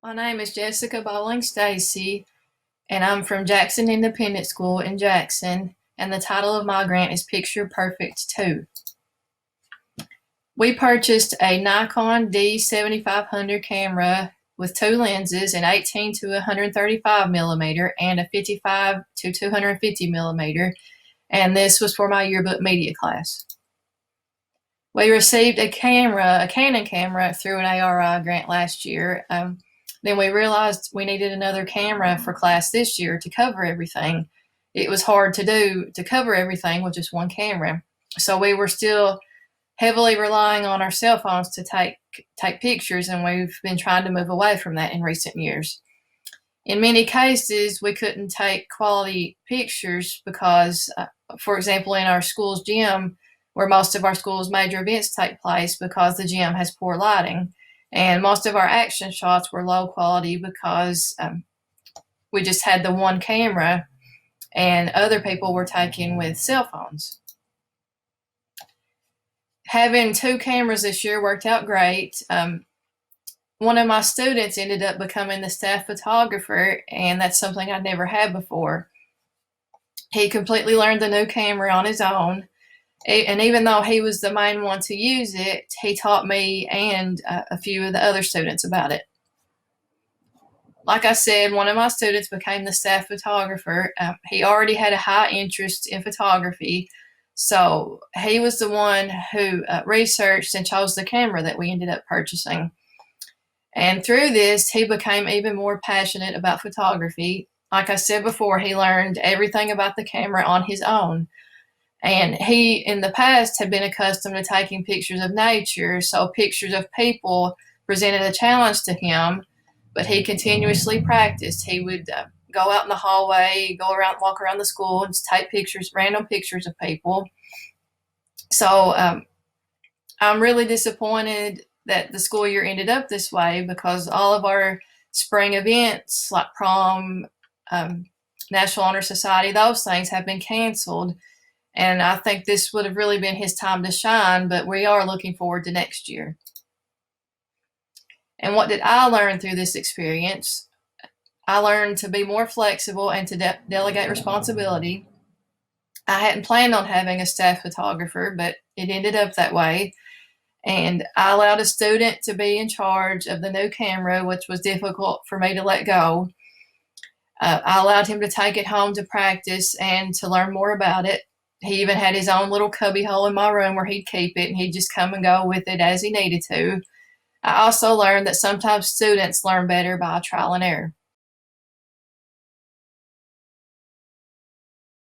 My name is Jessica Bowling Stacy, and I'm from Jackson Independent School in Jackson, and the title of my grant is Picture Perfect 2. We purchased a Nikon D7500 camera with two lenses, an 18 to 135 millimeter and a 55 to 250 millimeter, and this was for my yearbook media class. We received a Canon camera through an ARI grant last year. Then we realized we needed another camera for class this year to cover everything. It was hard to cover everything with just one camera. So we were still heavily relying on our cell phones to take pictures, and we've been trying to move away from that in recent years. In many cases, we couldn't take quality pictures because, for example, in our school's gym, where most of our school's major events take place, because the gym has poor lighting. And most of our action shots were low quality because we just had the one camera and other people were taking with cell phones. Having two cameras this year worked out great. One of my students ended up becoming the staff photographer, and that's something I'd never had before. He completely learned the new camera on his own. And even though he was the main one to use it, he taught me and a few of the other students about it. Like I said, one of my students became the staff photographer. He already had a high interest in photography, so he was the one who researched and chose the camera that we ended up purchasing. And through this, he became even more passionate about photography. Like I said before, he learned everything about the camera on his own. And he, in the past, had been accustomed to taking pictures of nature, so pictures of people presented a challenge to him, but he continuously practiced. He would go out in the hallway, walk around the school, and just take pictures, random pictures of people. So I'm really disappointed that the school year ended up this way, because all of our spring events, like prom, National Honor Society, those things have been canceled. And I think this would have really been his time to shine, but we are looking forward to next year. And what did I learn through this experience? I learned to be more flexible and to delegate responsibility. I hadn't planned on having a staff photographer, but it ended up that way. And I allowed a student to be in charge of the new camera, which was difficult for me to let go. I allowed him to take it home to practice and to learn more about it. He even had his own little cubby hole in my room where he'd keep it, and he'd just come and go with it as he needed to. I also learned that sometimes students learn better by trial and error.